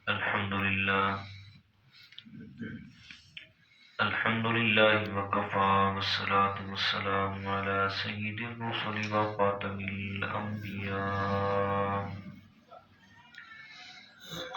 الحمد لله وكفى والصلاة والسلام على سيد الرسل وخاتم الأنبياء.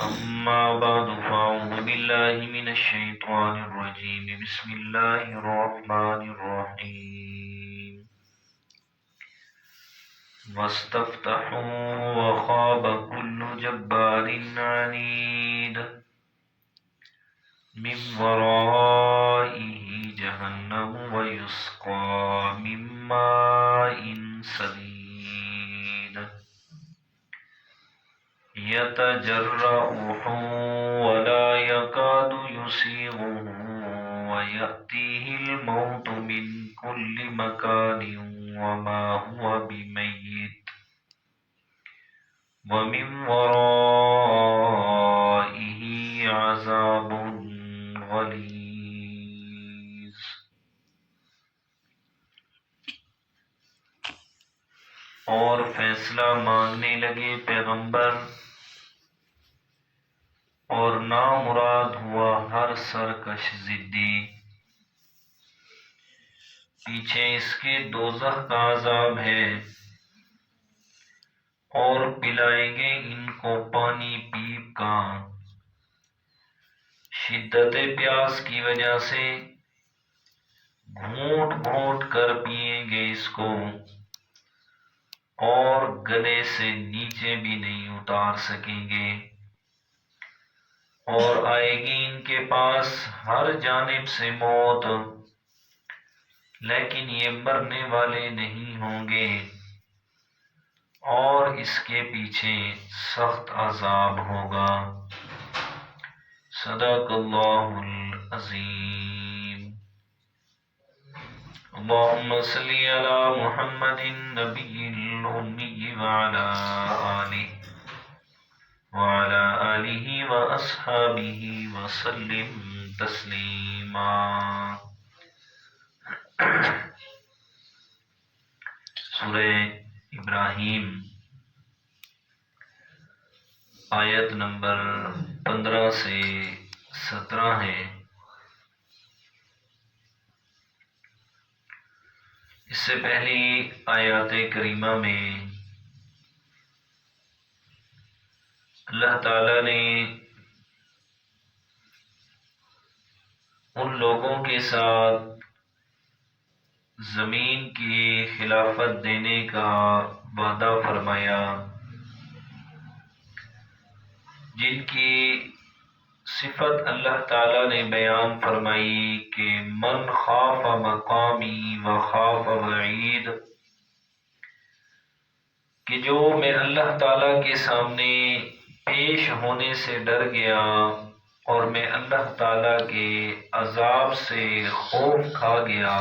أما بعد فأعوذ بالله من الشيطان الرجيم. بسم الله الرحمن الرحيم. واستفتحوا وخاب كل جبار عنيد من ورائه جهنم ويسقى من ماء سديد يتجرعه ولا يكاد يسيغه ويأتيه الموت من كل مكان وما هو بميت ومن ورائه عذاب غلیظ. اور فیصلہ مانگنے لگے پیغمبر، اور نامراد ہوا ہر سرکش ضدی. پیچھے اس کے دوزخ کا عذاب ہے، اور پلائیں گے ان کو پانی پیپ کا. شدت پیاس کی وجہ سے گھونٹ گھونٹ کر پئیں گے اس کو، اور گلے سے نیچے بھی نہیں اتار سکیں گے. اور آئے گی ان کے پاس ہر جانب سے موت، لیکن یہ مرنے والے نہیں ہوں گے، اور اس کے پیچھے سخت عذاب ہوگا. صدق اللہ العظیم. اللہم صلی علی محمد النبی الامی وعلی آلہ واصحابہ وسلم تسلیما. سورہ ابراہیم آیت نمبر 15 سے 17 ہے. اس سے پہلی آیات کریمہ میں اللہ تعالی نے ان لوگوں کے ساتھ زمین کی خلافت دینے کا وعدہ فرمایا جن کی صفت اللہ تعالی نے بیان فرمائی کہ من خاف مقامی وخاف وعید، کہ جو میں اللہ تعالی کے سامنے پیش ہونے سے ڈر گیا اور میں اللہ تعالی کے عذاب سے خوف کھا گیا،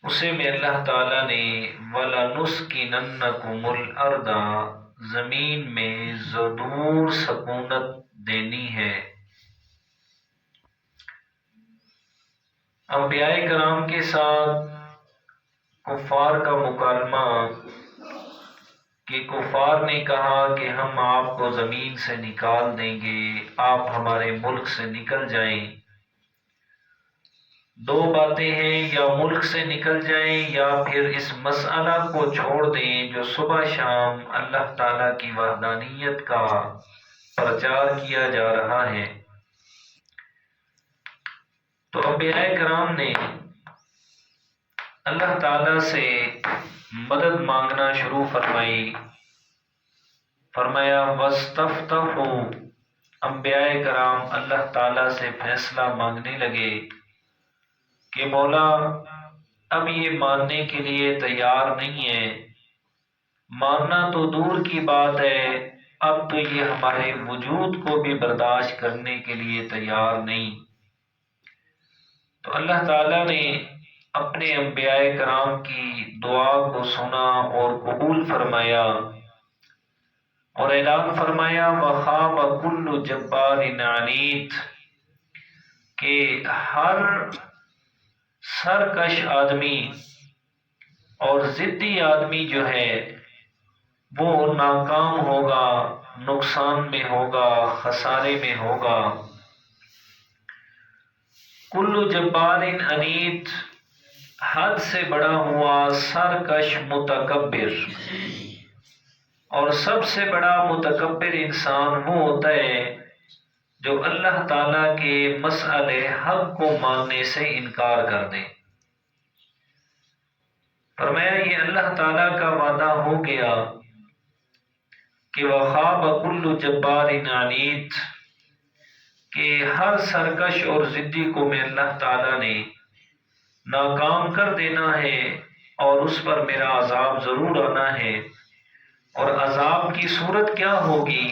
اسے میں اللہ تعالی نے وَلَنُسْكِنَنَّكُمُ الْأَرْضَ زمین میں ضرور سکونت دینی ہے. انبیاء کرام کے ساتھ کفار کا مکالمہ کہ کفار نے کہا کہ ہم آپ کو زمین سے نکال دیں گے، آپ ہمارے ملک سے نکل جائیں. دو باتیں ہیں، یا ملک سے نکل جائیں یا پھر اس مسئلہ کو چھوڑ دیں جو صبح شام اللہ تعالیٰ کی وحدانیت کا پرچار کیا جا رہا ہے. تو انبیاء کرام نے اللہ تعالیٰ سے مدد مانگنا شروع فرمائی. فرمایا وَاسْتَفْتَحُوا، انبیاء کرام اللہ تعالیٰ سے فیصلہ مانگنے لگے کہ مولا اب یہ ماننے کے لیے تیار نہیں ہے، ماننا تو دور کی بات ہے، اب تو یہ ہمارے وجود کو بھی برداشت کرنے کے لیے تیار نہیں. تو اللہ تعالیٰ نے اپنے انبیاء کرام کی دعا کو سنا اور قبول فرمایا، اور اعلان فرمایا وَخَابَ كُلُّ جَبَّارٍ عَنِيدٍ، کہ ہر سرکش آدمی اور ضدی آدمی جو ہے وہ ناکام ہوگا نقصان میں ہوگا، خسارے میں ہوگا۔ کل جبار عنید، حد سے بڑا ہوا سرکش متکبر، اور سب سے بڑا متکبر انسان وہ ہوتا ہے جو اللہ تعالیٰ کے مسئلے حق کو ماننے سے انکار کر دے۔ فرمایا یہ اللہ تعالیٰ کا وعدہ ہو گیا کہ وَخَابَ كُلُّ جَبَّارٍ عَنِيدٍ، کہ ہر سرکش اور ضدی کو میں اللہ تعالیٰ نے ناکام کر دینا ہے، اور اس پر میرا عذاب ضرور آنا ہے۔ اور عذاب کی صورت کیا ہوگی؟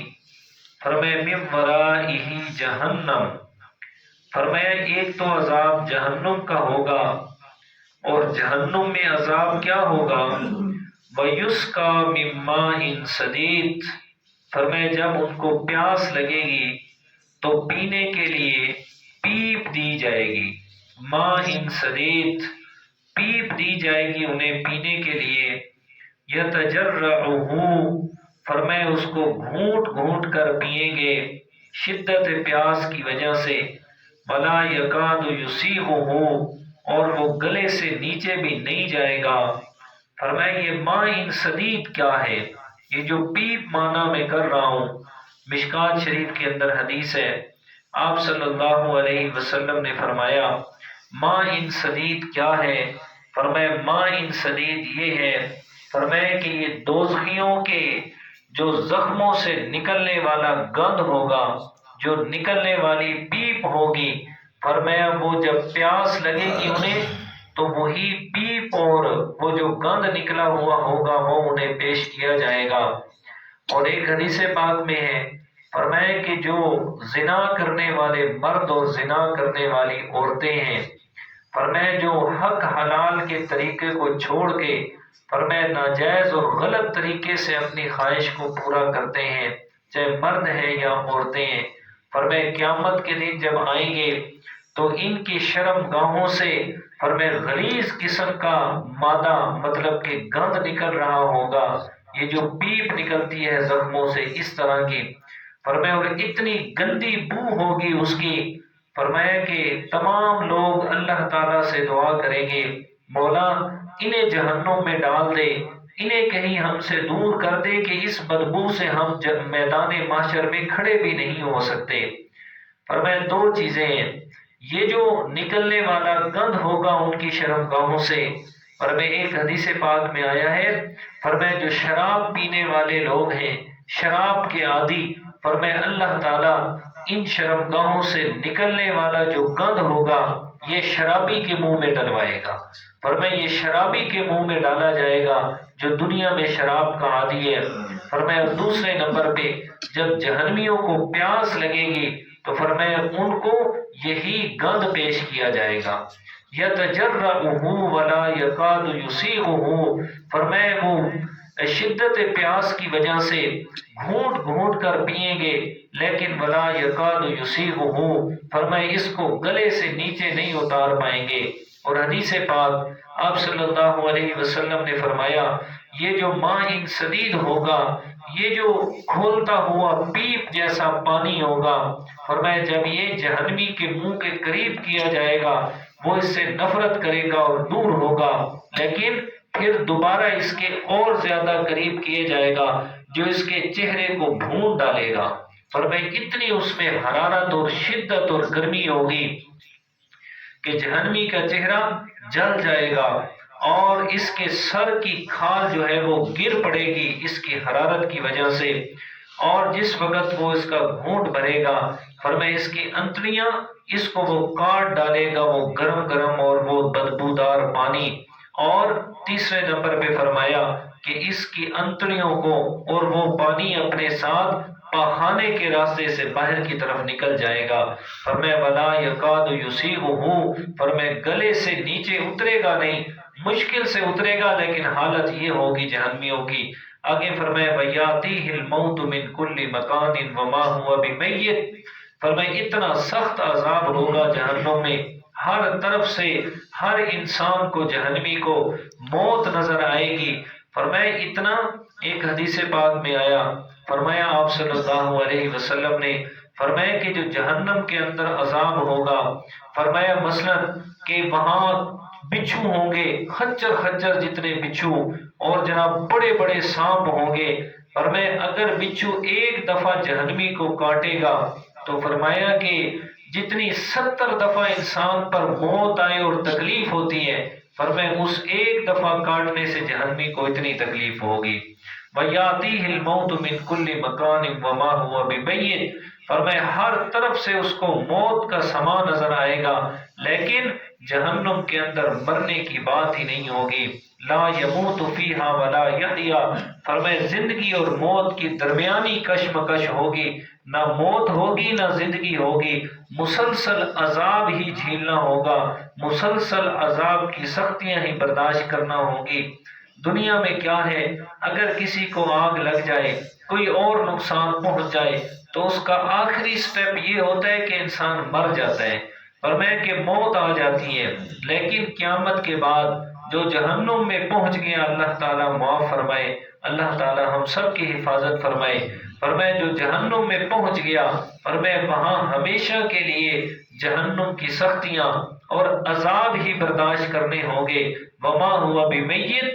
فرمایا مِن وَرَائِهِ جہنم، فرمایا ایک تو عذاب جہنم کا ہوگا، اور جہنم میں عذاب کیا ہوگا؟ وَيُسْقَى مِن مَّاءٍ صَدِيدٍ، فرمایا جب ان کو پیاس لگے گی تو پینے کے لیے پیپ دی جائے گی۔ مَاءٍ صَدِيدٍ، پیپ دی جائے گی انہیں پینے کے لیے۔ يَتَجَرَّعُهُ، فرمایا اس کو گھونٹ گھونٹ کر پئیں گے شدت پیاس کی وجہ سے۔ وَلَا يَكَادُ يُسِيغُهُ، اور وہ گلے سے نیچے بھی نہیں جائے گا۔ فرمایا یہ ماء صدید کیا ہے؟ یہ جو پیپ معنی میں کر رہا ہوں، مشکات شریف کے اندر حدیث ہے، آپ صلی اللہ علیہ وسلم نے فرمایا ماء صدید کیا ہے؟ فرمایا ماء صدید یہ ہے، فرمایا کہ یہ دوزخیوں کے جو زخموں سے نکلنے والا گند ہوگا، جو نکلنے والی پیپ ہوگی، فرمایا وہ جب پیاس لگے گی انہیں تو وہی پیپ اور وہ جو گند نکلا ہوا ہوگا وہ انہیں پیش کیا جائے گا۔ اور ایک حدیث پاک میں ہے، فرمایا کہ جو زنا کرنے والے مرد اور زنا کرنے والی عورتیں ہیں، فرمایا جو حق حلال کے طریقے کو چھوڑ کے فرمایا ناجائز اور غلط طریقے سے اپنی خواہش کو پورا کرتے ہیں، چاہے مرد ہیں یا عورتیں ہیں، فرمایا قیامت کے دن جب آئیں گے تو ان کی شرم گاہوں سے فرمایا غلیظ قسم کا مادہ مطلب کہ گند نکل رہا ہوگا، یہ جو پیپ نکلتی ہے زخموں سے اس طرح کی، فرمایا اور اتنی گندی بو ہوگی اس کی، فرمایا کہ تمام لوگ اللہ تعالیٰ سے دعا کریں گے مولا انہیں جہنم میں ڈال دے، انہیں کہیں ہم سے دور کر دے کہ اس بدبو سے ہم میدان محشر میں کھڑے بھی نہیں ہو سکتے۔ فرمایا دو چیزیں ہیں، یہ جو نکلنے والا گند ہوگا ان کی شرم گاہوں سے، فرمایا ایک حدیث پاک میں آیا ہے، فرمایا جو شراب پینے والے لوگ ہیں، شراب کے عادی، فرمایا اللہ تعالیٰ ان شرم گاہوں سے نکلنے والا جو گند ہوگا یہ شرابی کے منہ میں ڈلوائے گا۔ فرمایا یہ شرابی کے منہ میں ڈالا جائے گا جو دنیا میں شراب کا عادی ہے۔ فرمایا دوسرے نمبر پہ جب جہنمیوں کو پیاس لگے گی تو فرمایا ان کو یہی گند پیش کیا جائے گا۔ يَتَجَرَّعُهُ وَلَا يَكَادُ يُسِيغُهُ، فرمایا وہ شدت پیاس کی وجہ سے گھونٹ گھونٹ کر پئیں گے، لیکن وَلَا يَكَادُ يُسِيغُهُ، فرمایا اس کو گلے سے نیچے نہیں اتار پائیں گے۔ اور حدیث پاک آپ صلی اللہ علیہ وسلم نے فرمایا یہ جو ماء صدید ہوگا، یہ جو کھولتا ہوا پیپ جیسا پانی ہوگا، فرمایا جب یہ جہنمی کے منہ کے قریب کیا جائے گا وہ اس سے نفرت کرے گا اور دور ہوگا، لیکن پھر دوبارہ اس کے اور زیادہ قریب کیا جائے گا جو اس کے چہرے کو بھون ڈالے گا۔ فرمایا اتنی اس میں حرارت اور شدت اور گرمی ہوگی کہ جہنمی کا چہرہ جل جائے گا اور اس کے سر کی کھال جو ہے وہ گر پڑے گی اس کی حرارت کی وجہ سے، اور جس وقت وہ اس کا گھونٹ بھرے گا فرمایا اس کی انتڑیاں اس کو وہ کاٹ ڈالے گا، وہ گرم گرم اور وہ بدبودار پانی، اور تیسرے نمبر پہ فرمایا کہ اس کی انتڑیوں کو اور وہ پانی اپنے ساتھ پاخانے کے راستے سے باہر کی طرف نکل جائے گا۔ فرمایا وَلَا يَكَادُ يُسِيغُهُ، فرمایا گلے سے نیچے اترے گا نہیں، مشکل سے اترے گا، لیکن حالت یہ ہوگی جہنمیوں کی۔ آگے فرمایا وَيَأْتِيهِ الْمَوْتُ مِنْ كُلِّ مَكَانٍ وَمَا هُوَ بِمَيِّتٍ، فرمایا اتنا سخت عذاب ہوگا جہنم میں، ہر طرف سے ہر انسان کو جہنمی کو موت نظر آئے گی۔ فرمایا اتنا، ایک حدیث پاک میں آیا فرمایا آپ صلی اللہ علیہ وسلم نے فرمایا کہ جو جہنم کے اندر عذاب ہوگا، فرمایا مثلا کہ وہاں بچھو ہوں گے، خچر خچر جتنے بچھو، اور جناب بڑے بڑے سانپ ہوں گے۔ فرمایا اگر بچھو ایک دفعہ جہنمی کو کاٹے گا تو فرمایا کہ جتنی 70 دفعہ انسان پر موت آئے اور تکلیف ہوتی ہے، فرمایا اس ایک دفعہ کاٹنے سے جہنمی کو اتنی تکلیف ہوگی۔ وَيَأْتِيهِ الْمَوْتُ مِنْ كُلِّ مَكَانٍ وَمَا هُوَ بِمَيِّتٍ، فرمایا ہر طرف سے اس کو موت کا سما نظر آئے گا، لیکن جہنم کے اندر مرنے کی بات ہی نہیں ہوگی۔ لا يموت فیہا ولا یحیا، فرمایا زندگی اور موت کی درمیانی کشمکش ہوگی، نہ موت ہوگی نہ زندگی ہوگی، مسلسل عذاب ہی جھیلنا ہوگا، مسلسل عذاب کی سختیاں ہی برداشت کرنا ہوگی۔ دنیا میں کیا ہے، اگر کسی کو آگ لگ جائے، کوئی اور نقصان پہنچ جائے، تو اس کا آخری سٹیپ یہ ہوتا ہے کہ انسان مر جاتا ہے، فرمایا کہ موت آ جاتی ہے۔ لیکن قیامت کے بعد جو جہنم میں پہنچ گیا، اللہ تعالیٰ معاف فرمائے، اللہ تعالیٰ ہم سب کی حفاظت فرمائے۔ فرمایا جو جہنم میں پہنچ گیا، فرمایا وہاں ہمیشہ کے لیے جہنم کی سختیاں اور عذاب ہی برداشت کرنے ہوں گے۔ وما ہوا بمیت،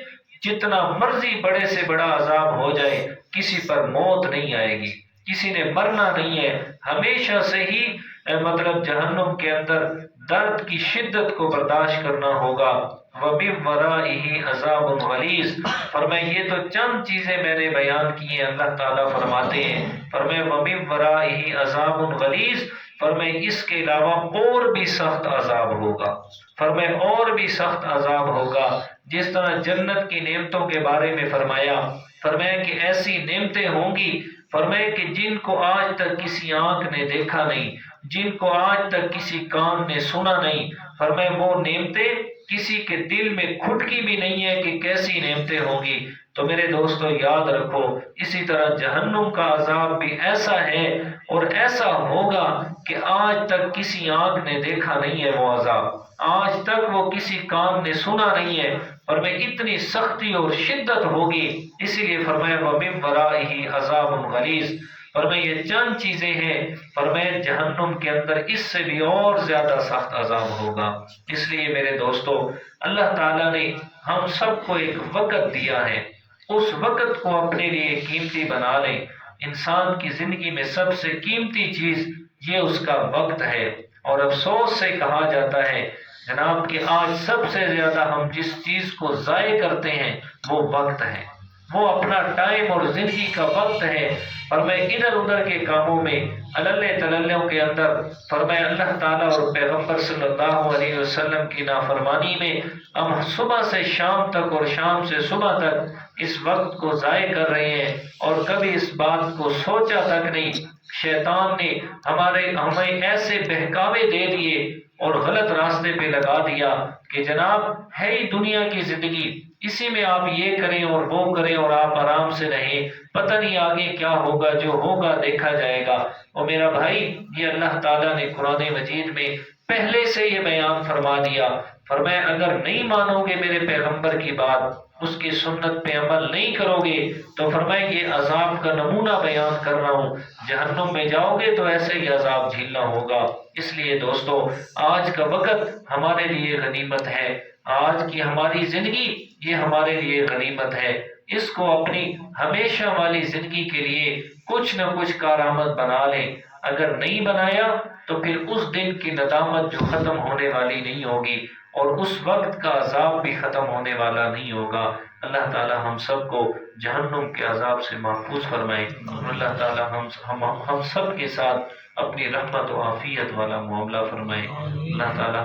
جتنا مرضی بڑے سے بڑا عذاب ہو جائے، کسی پر موت نہیں آئے گی، کسی نے مرنا نہیں ہے، ہمیشہ سے ہی مطلب جہنم کے اندر درد کی شدت کو برداشت کرنا ہوگا۔ وَمِن وَرَائِهِ عَذَابٌ غَلِيظٌ، فرمایا یہ تو چند چیزیں میں نے بیان کی ہیں، اللہ تعالیٰ فرماتے ہیں، فرمایا وَمِن وَرَائِهِ عَذَابٌ غَلِيظٌ، فرمایا اس کے علاوہ اور بھی سخت عذاب ہوگا، فرمایا اور بھی سخت عذاب ہوگا۔ جس طرح جنت کی نعمتوں کے بارے میں فرمایا کہ ایسی نعمتیں ہوں گی، فرمایا کہ جن کو آج تک کسی آنکھ نے دیکھا نہیں، جن کو آج تک کسی کان نے سنا نہیں، فرمایا وہ نعمتیں کسی کے دل میں کھٹکی بھی نہیں ہے کہ کیسی نعمتیں ہوں گی۔ تو میرے دوستو یاد رکھو، اسی طرح جہنم کا عذاب بھی ایسا ہے اور ایسا ہوگا کہ آج تک کسی آنکھ نے دیکھا نہیں ہے وہ عذاب، آج تک وہ کسی کان نے سنا نہیں ہے، اور میں اتنی سختی اور شدت ہوگی۔ اسی لیے فرمایا وَمِن وَرَائِهِ عَذَابٌ غَلِيظٌ، فرمایا یہ چند چیزیں ہیں، فرمایا جہنم کے اندر اس سے بھی اور زیادہ سخت عذاب ہوگا۔ اس لیے میرے دوستو اللہ تعالیٰ نے ہم سب کو ایک وقت دیا ہے، اس وقت کو اپنے لیے قیمتی بنا لیں۔ انسان کی زندگی میں سب سے قیمتی چیز یہ اس کا وقت ہے، اور افسوس سے کہا جاتا ہے جناب کہ آج سب سے زیادہ ہم جس چیز کو ضائع کرتے ہیں وہ وقت ہے، وہ اپنا ٹائم اور زندگی کا وقت ہے، فرمایا ادھر ادھر کے کاموں میں، عللے تللوں کے اندر، فرمایا اللہ تعالیٰ اور پیغمبر صلی اللہ علیہ وسلم کی نافرمانی میں ہم صبح سے شام تک اور شام سے صبح تک اس وقت کو ضائع کر رہے ہیں، اور کبھی اس بات کو سوچا تک نہیں۔ شیطان نے ہمیں ایسے بہکاوے دے دیے اور غلط راستے پہ لگا دیا کہ جناب ہے ہی دنیا کی زندگی، اسی میں آپ یہ کریں اور وہ کریں اور آپ آرام سے رہیں، پتہ نہیں آگے کیا ہوگا، جو ہوگا دیکھا جائے گا۔ اور میرا بھائی یہ اللہ تعالیٰ نے قرآن مجید میں پہلے سے یہ بیان فرما دیا، فرمایا اگر نہیں مانو گے میرے پیغمبر کی بات، اس کی سنت پہ عمل نہیں کرو گے، تو فرمایا یہ عذاب کا نمونہ بیان کر رہا ہوں، جہنم میں جاؤ گے تو ایسے ہی عذاب جھیلنا ہوگا۔ اس لیے دوستو آج کا وقت ہمارے لیے غنیمت ہے، آج کی ہماری زندگی یہ ہمارے لیے غنیمت ہے، اس کو اپنی ہمیشہ والی زندگی کے لیے کچھ نہ کچھ کارآمد بنا لیں۔ اگر نہیں بنایا تو پھر اس دن کی ندامت جو ختم ہونے والی نہیں ہوگی، اور اس وقت کا عذاب بھی ختم ہونے والا نہیں ہوگا۔ اللہ تعالی ہم سب کو جہنم کے عذاب سے محفوظ فرمائے، اور اللہ تعالی ہم سب کے ساتھ اپنی رحمت و عافیت والا معاملہ فرمائے۔ اللہ تعالی